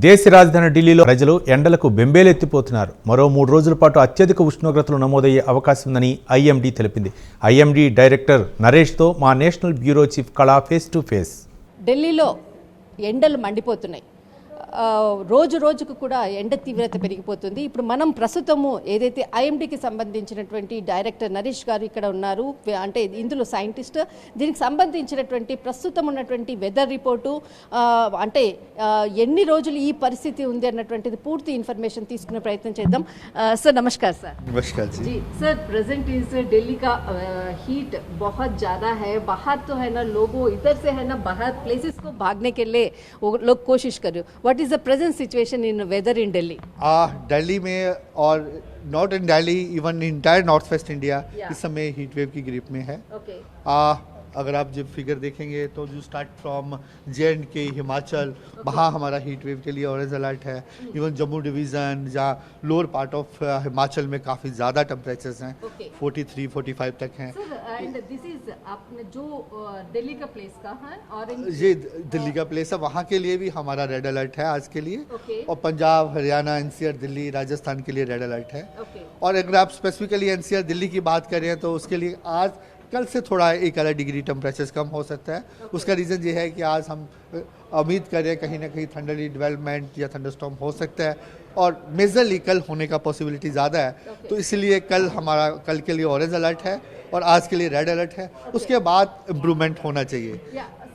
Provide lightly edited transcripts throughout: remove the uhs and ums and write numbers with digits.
దేశ రాజధాని ఢిల్లీలో ప్రజలు ఎండలకు బెంబేలెత్తిపోతున్నారు. మరో 3 రోజుల పాటు అత్యధిక ఉష్ణోగ్రతలు నమోదయ్యే అవకాశం ఉందని ఐఎండీ తెలిపింది. ఐఎండీ డైరెక్టర్ నరేష్తో మా నేషనల్ బ్యూరో చీఫ్ కళా ఫేస్ టు ఫేస్. ఢిల్లీలో ఎండలు మండిపోతున్నాయి. రోజు రోజుకు కూడా ఎండ తీవ్రత పెరిగిపోతుంది. ఇప్పుడు మనం ప్రస్తుతము ఏదైతే ఐఎండీకి సంబంధించినటువంటి డైరెక్టర్ నరేష్ గారు ఇక్కడ ఉన్నారు, అంటే ఇందులో సైంటిస్ట్, దీనికి సంబంధించినటువంటి ప్రస్తుతం ఉన్నటువంటి వెదర్ రిపోర్టు, అంటే ఎన్ని రోజులు ఈ పరిస్థితి ఉంది అన్నటువంటిది పూర్తి ఇన్ఫర్మేషన్ తీసుకునే ప్రయత్నం చేద్దాం. सर नमस्कार सर. नमस्कार जी. सर प्रेजेंट इज दिल्ली का हीट बहुत ज़्यादा है. बाहर तो है ना, लोगों इधर से है ना बाहर प्लेसेस को भागने के लिए वो लोग कोशिश कर रहे हो. What is the present situation in weather in Delhi? Delhi में और not in Delhi, even entire north west India इस समय हीट वेव की ग्रिप में है. Okay. अगर आप जब फिगर देखेंगे तो जो स्टार्ट फ्रॉम JNK, हिमाचल, वहाँ हमारा हीट वेव के लिए ऑरेंज अलर्ट है. इवन जम्मू डिवीज़न, जहाँ लोअर पार्ट ऑफ हिमाचल में काफ़ी ज़्यादा टेम्परेचर्स हैं. 43-45 तक हैं. एंड दिस इज आपने जो दिल्ली का प्लेस का है, ऑरेंज ये दिल्ली का प्लेस है, वहाँ के लिए भी हमारा रेड अलर्ट है आज के लिए. Okay. और पंजाब, हरियाणा, NCR, दिल्ली, राजस्थान के लिए रेड अलर्ट है. Okay. और अगर आप स्पेसिफिकली NCR दिल्ली की बात करें तो उसके लिए आज कल से थोड़ा 1 डिग्री टेम्परेचर कम हो सकता है. उसका रीज़न ये है कि आज हम उम्मीद करें कहीं ना कहीं थंडरली डेवलपमेंट या थंडरस्टॉर्म हो सकता है, और मेजरली कल होने का पॉसिबिलिटी ज़्यादा है. तो इसलिए कल के लिए ऑरेंज अलर्ट है और आज के लिए रेड अलर्ट है. उसके बाद इम्प्रूवमेंट होना चाहिए.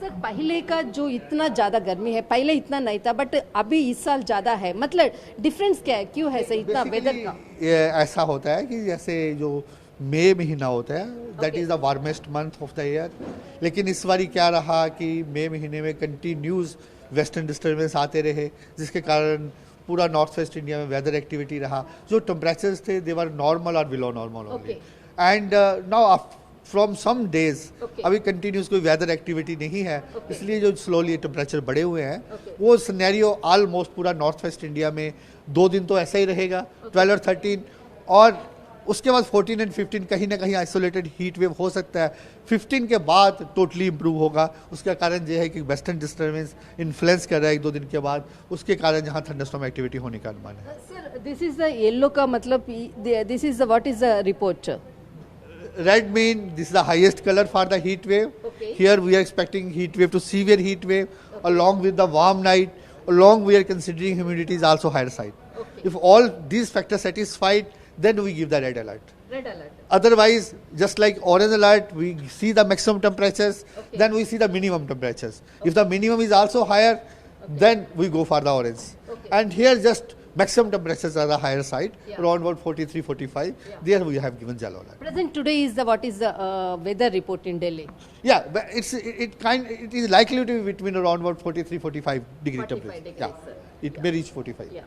सर पहले का जो इतना ज़्यादा गर्मी है, पहले इतना नहीं था, बट अभी इस साल ज़्यादा है. मतलब डिफरेंस क्या है, क्यों है सर इतना वेदर का? ये ऐसा होता है कि जैसे जो मई महीना होता है, that is the warmest month of the year. लेकिन इस बारी क्या रहा कि मई महीने में कंटिन्यूस वेस्टर्न डिस्टर्बेंस आते रहे, जिसके कारण पूरा नॉर्थ वेस्ट इंडिया में वेदर एक्टिविटी रहा. जो टेम्परेचर्स थे दे वर नॉर्मल और below normal only. And now from some days अभी कंटिन्यूस कोई वेदर एक्टिविटी नहीं है. इसलिए जो स्लोली टेम्परेचर बढ़े हुए हैं, वो सिनेरियो ऑलमोस्ट पूरा नॉर्थ वेस्ट इंडिया में 2 दिन तो ऐसा ही रहेगा, 12 और 13, और उसके बाद 14 और 15 कहीं ना कहीं आइसोलेटेड हीट वेव हो सकता है. 15 के बाद टोटली इम्प्रूव होगा. उसका कारण ये है कि वेस्टर्न डिस्टर्बेंस इन्फ्लुएंस कर रहा है 1-2 दिन के बाद, उसके कारण यहाँ थंडरस्टॉर्म एक्टिविटी होने का अनुमान है. Sir this is the yellow का मतलब, this is the what is the report? Red mean this is the highest color for the heat wave. Okay. Here we are expecting heat wave to severe heat wave. Along with the warm night, along we are considering humidity is also higher side. If all these factors satisfied, then we give the red alert. Red alert. Otherwise, just like orange alert, we see the maximum temperatures, then we see the minimum temperatures. If the minimum is also higher, then we go for the orange. And here just maximum temperatures are the higher side, around about 43-45. There we have given yellow alert. Present today is the what is the weather report in Delhi? Yeah, but it is likely to be between around about 43-45 degree 45 temperature. degrees, Yeah, sir. it may reach 45.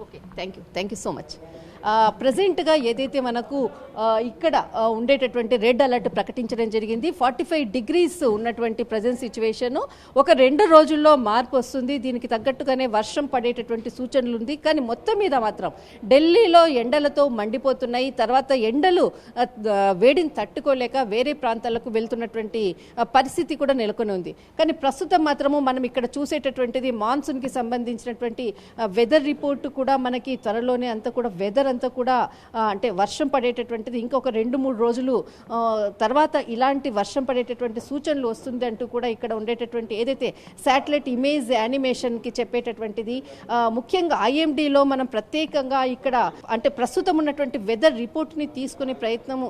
Okay thank you so much. ప్రజెంట్గా ఏదైతే మనకు ఇక్కడ ఉండేటటువంటి red alert ప్రకటించడం జరిగింది, 45 degrees ఉన్నటువంటి present situation. ఒక 2 రోజుల్లో మార్పు వస్తుంది, దీనికి తగ్గట్టుగానే వర్షం పడేటటువంటి సూచనలు ఉంది. కానీ మొత్తం మీద మాత్రం ఢిల్లీలో ఎండలతో మండిపోతున్నాయి. తర్వాత ఎండలు వేడిని తట్టుకోలేక వేరే ప్రాంతాలకు వెళ్తున్నటువంటి పరిస్థితి కూడా నెలకొని ఉంది. కానీ ప్రస్తుతం మాత్రము మనం ఇక్కడ చూసేటటువంటిది మాన్సూన్కి సంబంధించినటువంటి వెదర్ రిపోర్టు కూడా మనకి త్వరలోనే అంతా కూడా వెదర్ అంతా కూడా అంటే వర్షం పడేటటువంటిది ఇంకొక 2-3 రోజులు తర్వాత ఇలాంటి వర్షం పడేటటువంటి సూచనలు వస్తుంది అంటూ కూడా ఇక్కడ ఉండేటటువంటి ఏదైతే శాటిలైట్ ఇమేజ్ యానిమేషన్కి చెప్పేటటువంటిది. ముఖ్యంగా ఐఎండీలో మనం ప్రత్యేకంగా ఇక్కడ అంటే ప్రస్తుతం ఉన్నటువంటి వెదర్ రిపోర్ట్ని తీసుకునే ప్రయత్నం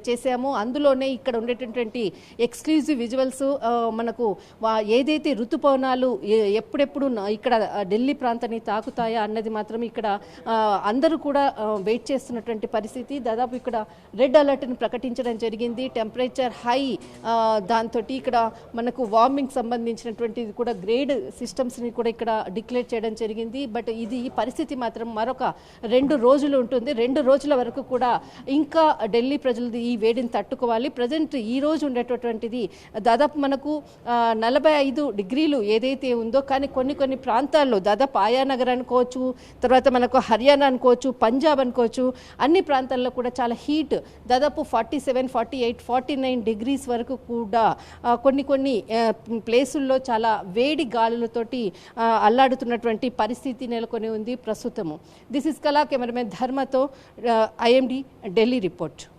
చేశాము. అందులోనే ఇక్కడ ఉండేటటువంటి ఎక్స్క్లూజివ్ విజువల్స్, మనకు ఏదైతే ఋతుపవనాలు ఎప్పుడెప్పుడు ఇక్కడ ఢిల్లీ ప్రాంతాన్ని తాకుతాయా అన్నది మాత్రం ఇక్కడ అందరూ కూడా వెయిట్ చేస్తున్నటువంటి పరిస్థితి. దాదాపు ఇక్కడ రెడ్ అలర్ట్ని ప్రకటించడం జరిగింది. టెంపరేచర్ హై, దాంతో ఇక్కడ మనకు వార్మింగ్ సంబంధించినటువంటి కూడా గ్రేడ్ సిస్టమ్స్ని కూడా ఇక్కడ డిక్లేర్ చేయడం జరిగింది. బట్ ఇది పరిస్థితి మాత్రం మరొక 2 రోజులు ఉంటుంది. 2 రోజుల వరకు కూడా ఇంకా ఢిల్లీ ప్రజలు ఈ వేడిని తట్టుకోవాలి. ప్రజెంట్ ఈ రోజు ఉండేటటువంటిది దాదాపు మనకు 45 డిగ్రీలు ఏదైతే ఉందో, కానీ కొన్ని ప్రాంతాల్లో దాదాపు ఆయా నగర్ అనుకోవచ్చు, తర్వాత మనకు హర్యానా అనుకోవచ్చు, పంజాబ్ అనుకోవచ్చు, అన్ని ప్రాంతాల్లో కూడా చాలా హీట్ దాదాపు 47, 48, 49 డిగ్రీస్ వరకు కూడా కొన్ని ప్లేసుల్లో చాలా వేడి గాలులతోటి అల్లాడుతున్నటువంటి పరిస్థితి నెలకొని ఉంది ప్రస్తుతము. దిస్ ఇస్ కళా, కెమెరామెన్ ధర్మతో IMD ఢిల్లీ రిపోర్ట్.